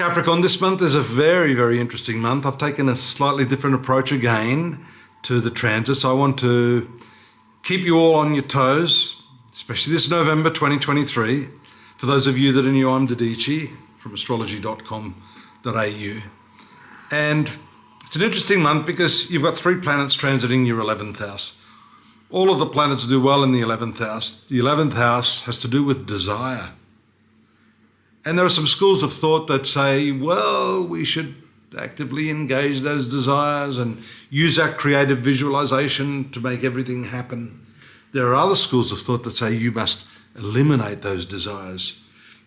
Capricorn, this month is a very, very interesting month. I've taken a slightly different approach again to the transits. I want to keep you all on your toes, especially this November 2023. For those of you that are new, I'm Dodici from astrology.com.au. And it's an interesting month because you've got 3 planets transiting your 11th house. All of the planets do well in the 11th house. The 11th house has to do with desire. And there are some schools of thought that say, well, we should actively engage those desires and use our creative visualization to make everything happen. There are other schools of thought that say you must eliminate those desires.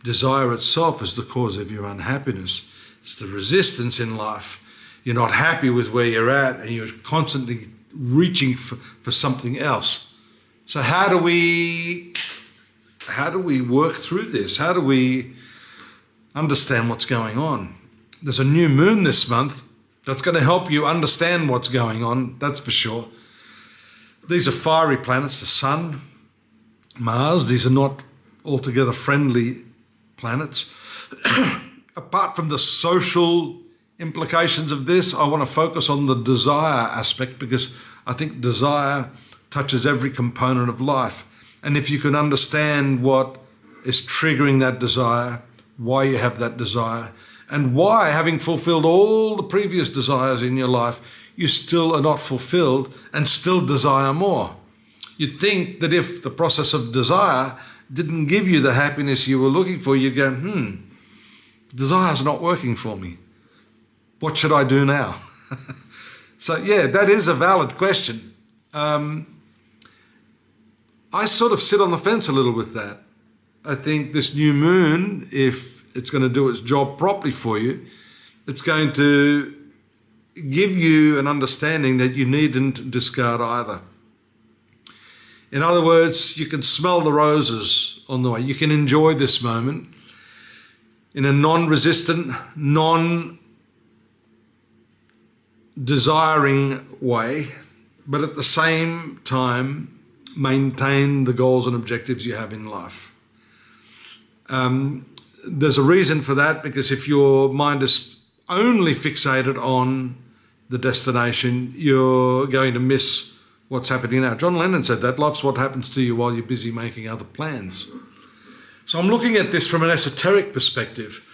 Desire itself is the cause of your unhappiness. It's the resistance in life. You're not happy with where you're at and you're constantly reaching for something else. So how do we work through this? How do we understand what's going on? There's a new moon this month that's going to help you understand what's going on, that's for sure. These are fiery planets, the Sun, Mars. These are not altogether friendly planets. Apart from the social implications of this, I want to focus on the desire aspect because I think desire touches every component of life. And if you can understand what is triggering that desire, why you have that desire, and why, having fulfilled all the previous desires in your life, you still are not fulfilled and still desire more. You'd think that if the process of desire didn't give you the happiness you were looking for, you'd go, desire's not working for me. What should I do now? So yeah, that is a valid question. I sort of sit on the fence a little with that. I think this new moon, if it's going to do its job properly for you, it's going to give you an understanding that you needn't discard either. In other words, you can smell the roses on the way. You can enjoy this moment in a non-resistant, non-desiring way, but at the same time, maintain the goals and objectives you have in life. There's a reason for that, because if your mind is only fixated on the destination, you're going to miss what's happening now. John Lennon said that, life's what happens to you while you're busy making other plans. So I'm looking at this from an esoteric perspective.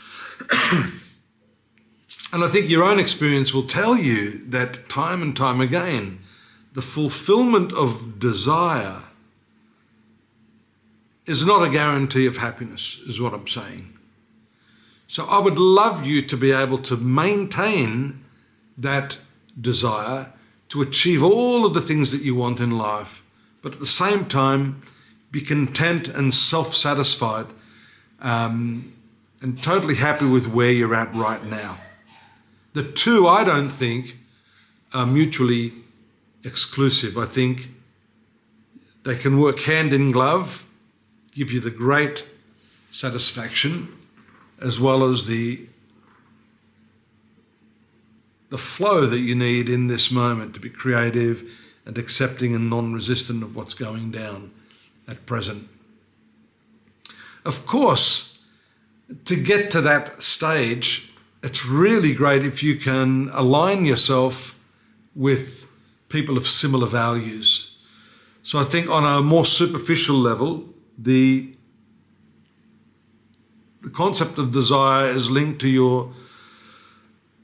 And I think your own experience will tell you that time and time again, the fulfillment of desire is not a guarantee of happiness, is what I'm saying. So I would love you to be able to maintain that desire to achieve all of the things that you want in life, but at the same time, be content and self-satisfied and totally happy with where you're at right now. The two, I don't think, are mutually exclusive. I think they can work hand in glove, give you the great satisfaction, as well as the flow that you need in this moment to be creative and accepting and non-resistant of what's going down at present. Of course, to get to that stage, it's really great if you can align yourself with people of similar values. So I think on a more superficial level, the concept of desire is linked to your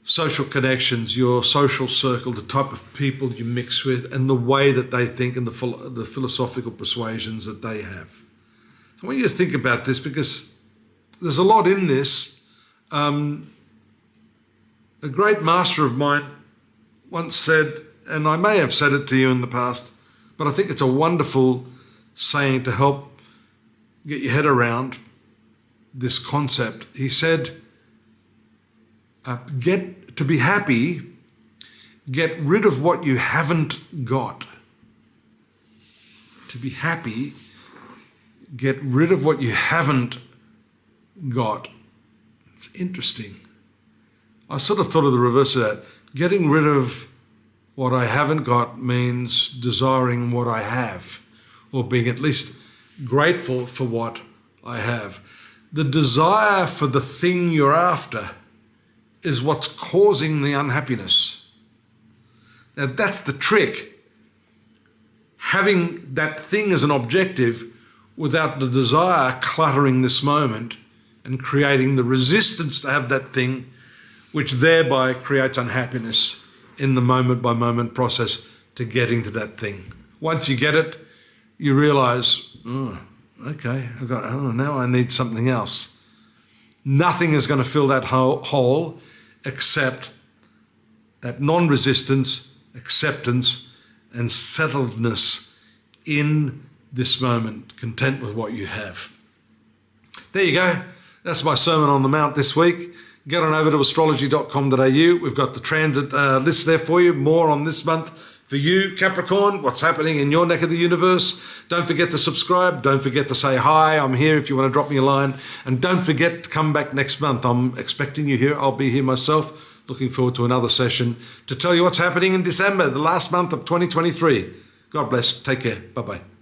social connections, your social circle, the type of people you mix with, and the way that they think and the philosophical persuasions that they have. So I want you to think about this because there's a lot in this. A great master of mine once said, and I may have said it to you in the past, but I think it's a wonderful saying to help get your head around this concept. He said, to be happy, get rid of what you haven't got. To be happy, get rid of what you haven't got. It's interesting. I sort of thought of the reverse of that. Getting rid of what I haven't got means desiring what I have, or being at least grateful for what I have. The desire for the thing you're after is what's causing the unhappiness. Now that's the trick. Having that thing as an objective without the desire cluttering this moment and creating the resistance to have that thing, which thereby creates unhappiness in the moment-by-moment process to getting to that thing. Once you get it, you realise, oh, okay, now I need something else. Nothing is going to fill that hole except that non-resistance, acceptance, and settledness in this moment, content with what you have. There you go. That's my Sermon on the Mount this week. Get on over to astrology.com.au. We've got the transit list there for you. More on this month for you, Capricorn, what's happening in your neck of the universe. Don't forget to subscribe. Don't forget to say hi. I'm here if you want to drop me a line. And don't forget to come back next month. I'm expecting you here. I'll be here myself. Looking forward to another session to tell you what's happening in December, the last month of 2023. God bless. Take care. Bye-bye.